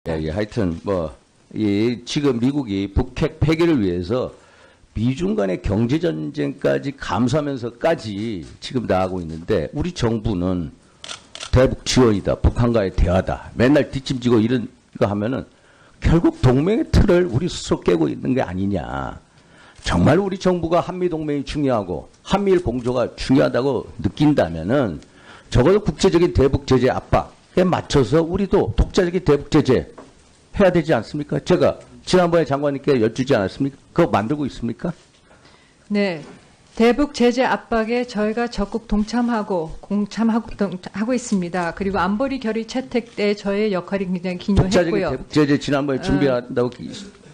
하여튼 지금 미국이 북핵 폐기를 위해서 미중 간의 경제 전쟁까지 감수하면서까지 지금 나가고 있는데 우리 정부는 대북 지원이다, 북한과의 대화다, 맨날 뒷짐지고 이런 거 하면은 결국 동맹의 틀을 우리 스스로 깨고 있는 게 아니냐. 정말 우리 정부가 한미동맹이 중요하고 한미일 공조가 중요하다고 느낀다면은 적어도 국제적인 대북 제재 압박에 맞춰서 우리도 독자적인 대북 제재 해야 되지 않습니까? 제가 지난번에 장관님께 여쭈지 않았습니까? 그거 만들고 있습니까? 네. 대북 제재 압박에 저희가 적극 동참하고 있습니다. 그리고 안보리 결의 채택 때 저의 역할이 굉장히 독자적인 기여했고요. 대북 제재 지난번에 준비한다고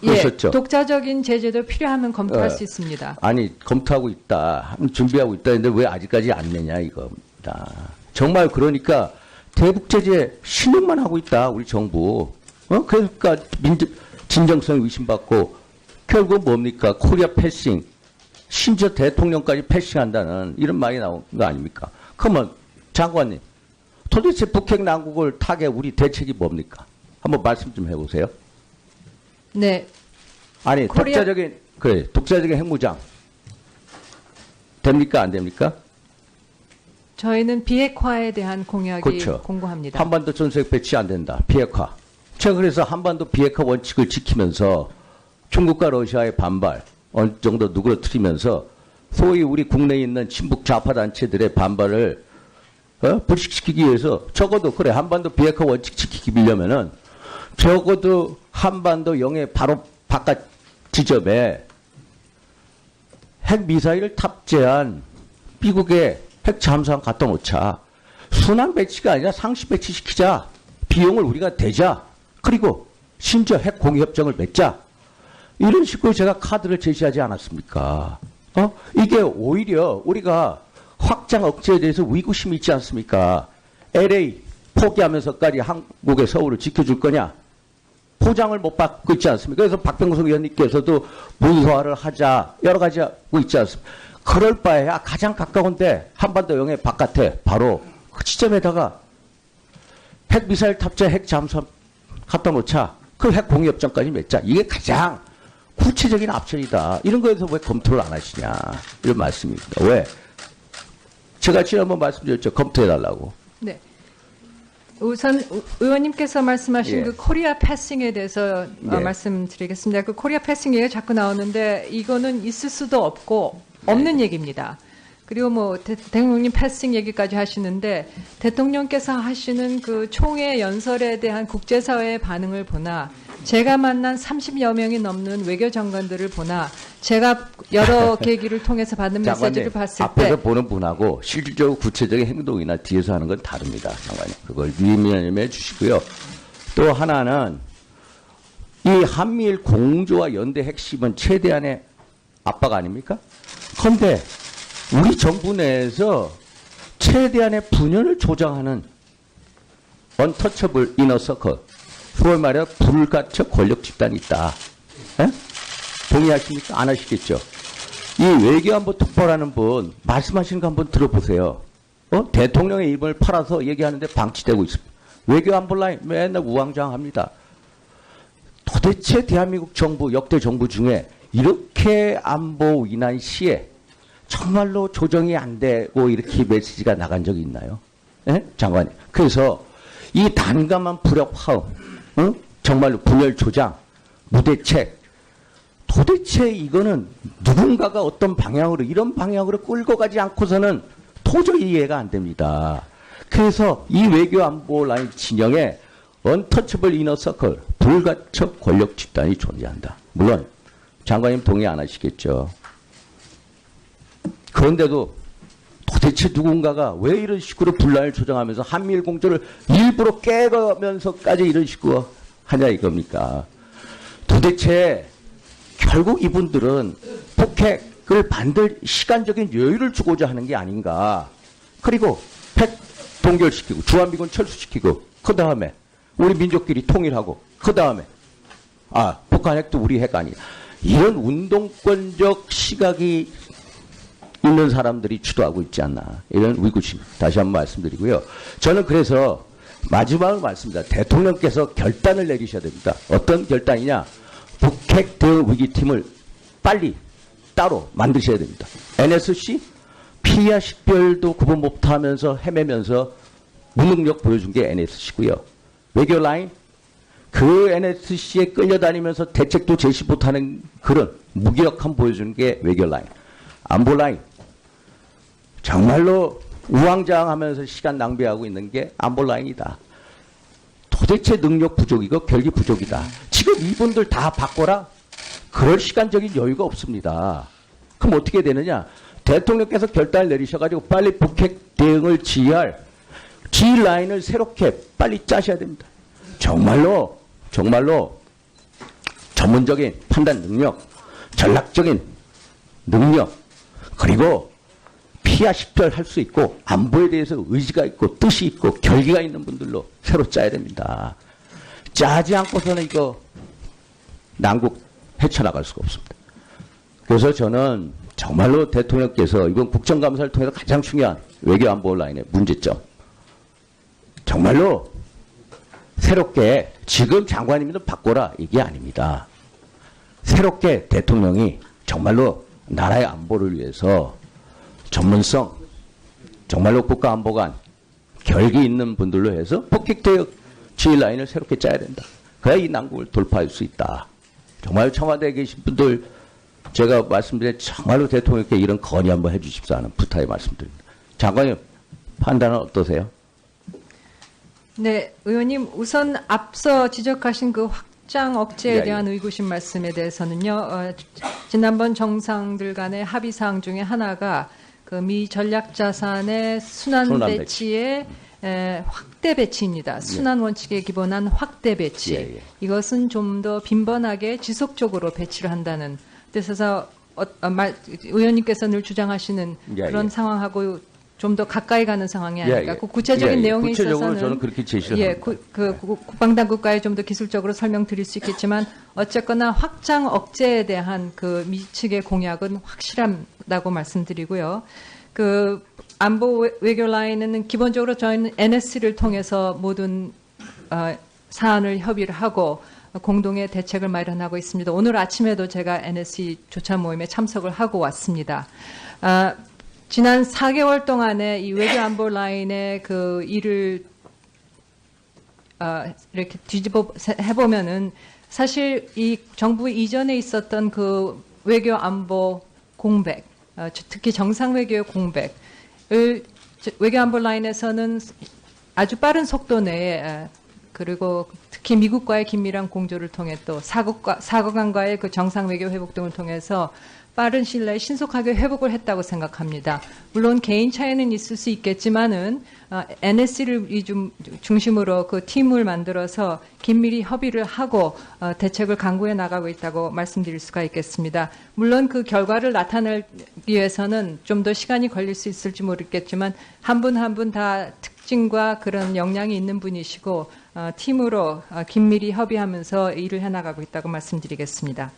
그러셨죠? 독자적인 제재도 필요하면 검토할 수 있습니다. 아니 검토하고 있다, 준비하고 있다 했는데 왜 아직까지 안 내냐 이겁니다. 정말 그러니까 대북 제재 신용만 하고 있다 우리 정부. 그러니까 진정성 의심받고 결국 뭡니까? 코리아 패싱, 심지어 대통령까지 패싱한다는 이런 말이 나온 거 아닙니까? 그러면 장관님, 도대체 북핵 난국을 타개 우리 대책이 뭡니까? 한번 말씀 좀 해보세요. 네. 아니 독자적인 핵무장 됩니까 안 됩니까? 저희는 비핵화에 대한 공약이 그렇죠. 공고합니다. 한반도 전술핵 배치 안 된다. 비핵화. 제가 그래서 한반도 비핵화 원칙을 지키면서 중국과 러시아의 반발 어느 정도 누그러뜨리면서 소위 우리 국내에 있는 친북 좌파 단체들의 반발을 불식시키기 위해서 적어도 한반도 비핵화 원칙 지키려면은 적어도 한반도 영해 바로 바깥 지점에 핵 미사일을 탑재한 미국의 핵 잠수함 갖다 놓자. 순환 배치가 아니라 상시 배치시키자. 비용을 우리가 대자. 그리고 심지어 핵 공유협정을 맺자. 이런 식으로 제가 카드를 제시하지 않았습니까? 이게 오히려 우리가 확장 억제에 대해서 위구심이 있지 않습니까? LA 포기하면서까지 한국의 서울을 지켜줄 거냐? 포장을 못 받고 있지 않습니까? 그래서 박병석 의원님께서도 문서화를 하자 여러 가지 하고 있지 않습니까? 그럴 바에야 가장 가까운데 한반도 영해 바깥에 바로 그 지점에다가 핵미사일 탑재 핵 잠수함 갖다 놓자. 그 핵 공유협정까지 맺자. 이게 가장 구체적인 앞전이다. 이런 거에서 왜 검토를 안 하시냐. 이런 말씀입니다. 왜? 제가 지난번 말씀드렸죠. 검토해달라고. 네. 우선 의원님께서 말씀하신 그 코리아 패싱에 대해서 말씀드리겠습니다. 그 코리아 패싱 얘기가 자꾸 나오는데 이거는 있을 수도 없고 없는 얘기입니다. 그리고 대통령님 패싱 얘기까지 하시는데 대통령께서 하시는 그 총회 연설에 대한 국제사회의 반응을 보나 제가 만난 30여 명이 넘는 외교장관들을 보나 제가 여러 계기를 통해서 받는 메시지를 봤을 때 앞에서 보는 분하고 실질적으로 구체적인 행동이나 뒤에서 하는 건 다릅니다. 장관님. 그걸 유의미해 주시고요. 또 하나는 이 한미일 공조와 연대 핵심은 최대한의 압박 아닙니까? 그런데 우리 정부 내에서 최대한의 분열을 조장하는 언터처블 이너서클, 소위 말해 불가처 권력 집단이 있다. 에? 동의하십니까? 안 하시겠죠? 이 외교안보 특보라는 분 말씀하시는 거 한번 들어보세요. 대통령의 입을 팔아서 얘기하는데 방치되고 있습니다. 외교안보 라인 맨날 우왕좌왕합니다. 도대체 대한민국 정부, 역대 정부 중에 이렇게 안보 위난 시에 정말로 조정이 안 되고 이렇게 메시지가 나간 적이 있나요? 예? 장관님. 그래서 이 단감한 불협 화음, 정말로 분열 조장, 무대책, 도대체 이거는 누군가가 어떤 방향으로 이런 방향으로 끌고 가지 않고서는 도저히 이해가 안 됩니다. 그래서 이 외교 안보 라인 진영에 언터처블 이너서클, 불가처 권력 집단이 존재한다. 물론 장관님 동의 안 하시겠죠. 그런데도 도대체 누군가가 왜 이런 식으로 분란을 조장하면서 한미일 공조를 일부러 깨가면서까지 이런 식으로 하냐 이겁니까? 도대체 결국 이분들은 북핵을 만들 시간적인 여유를 주고자 하는 게 아닌가. 그리고 핵 동결시키고 주한미군 철수시키고 그 다음에 우리 민족끼리 통일하고 그 다음에 북한 핵도 우리 핵 아니야. 이런 운동권적 시각이 있는 사람들이 주도하고 있지 않나. 이런 의구심 다시 한번 말씀드리고요. 저는 그래서 마지막으로 말씀드립니다. 대통령께서 결단을 내리셔야 됩니다. 어떤 결단이냐? 북핵 대응 위기팀을 빨리 따로 만드셔야 됩니다. NSC 피와 식별도 구분 못하면서 헤매면서 무능력 보여준 게 NSC고요. 외교 라인 그 NSC에 끌려다니면서 대책도 제시 못하는 그런 무기력함 보여주는 게 외교 라인. 안보 라인 정말로 우왕좌왕하면서 시간 낭비하고 있는 게 안보 라인이다. 도대체 능력 부족이고 결기 부족이다. 지금 이분들 다 바꿔라? 그럴 시간적인 여유가 없습니다. 그럼 어떻게 되느냐? 대통령께서 결단을 내리셔가지고 빨리 북핵 대응을 지휘할 G라인을 새롭게 빨리 짜셔야 됩니다. 정말로 전문적인 판단 능력, 전략적인 능력, 그리고 피와 식별할 수 있고 안보에 대해서 의지가 있고 뜻이 있고 결기가 있는 분들로 새로 짜야 됩니다. 짜지 않고서는 이거 난국 헤쳐나갈 수가 없습니다. 그래서 저는 정말로 대통령께서 이번 국정감사를 통해서 가장 중요한 외교안보 라인의 문제점 정말로 새롭게 지금 장관님들 바꿔라 이게 아닙니다. 새롭게 대통령이 정말로 나라의 안보를 위해서 전문성, 정말로 국가안보관 결기 있는 분들로 해서 폭격대응 지휘 라인을 새롭게 짜야 된다. 그래야 이 난국을 돌파할 수 있다. 정말 청와대에 계신 분들 제가 말씀드린 정말로 대통령께 이런 건의 한번 해주십사 하는 부탁의 말씀드립니다. 장관님 판단은 어떠세요? 네, 의원님 우선 앞서 지적하신 그 확장 억제에 대한 의구심 말씀에 대해서는요. 지난번 정상들 간의 합의 사항 중에 하나가 그 미 전략 자산의 순환 배치의 확대 배치입니다. 순환 원칙에 기본한 확대 배치. 이것은 좀 더 빈번하게 지속적으로 배치를 한다는 뜻에서 의원님께서 늘 주장하시는 그런 상황하고 좀 더 가까이 가는 상황이 아닐까. 그 구체적인 내용에 있어서는 저는 그렇게 제시를 합니다. 국방당국과에 좀 더 기술적으로 설명드릴 수 있겠지만 어쨌거나 확장 억제에 대한 그 미 측의 공약은 확실하다고 말씀드리고요. 그 안보 외교 라인은 기본적으로 저희는 NSC를 통해서 모든 사안을 협의를 하고 공동의 대책을 마련하고 있습니다. 오늘 아침에도 제가 NSC 조차 모임에 참석을 하고 왔습니다. 지난 4개월 동안에 이 외교 안보 라인의 그 일을 이렇게 뒤집어 해보면은 사실 이 정부 이전에 있었던 그 외교 안보 공백, 특히 정상 외교의 공백을 외교 안보 라인에서는 아주 빠른 속도 내에 그리고 특히 미국과의 긴밀한 공조를 통해 또 사국간과의 그 정상 외교 회복 등을 통해서 빠른 시일 내에 신속하게 회복을 했다고 생각합니다. 물론 개인 차이는 있을 수 있겠지만은 NSC를 중심으로 그 팀을 만들어서 긴밀히 협의를 하고 대책을 강구해 나가고 있다고 말씀드릴 수가 있겠습니다. 물론 그 결과를 나타내기 위해서는 좀 더 시간이 걸릴 수 있을지 모르겠지만 한 분 한 분 다 특징과 그런 역량이 있는 분이시고 팀으로 긴밀히 협의하면서 일을 해나가고 있다고 말씀드리겠습니다.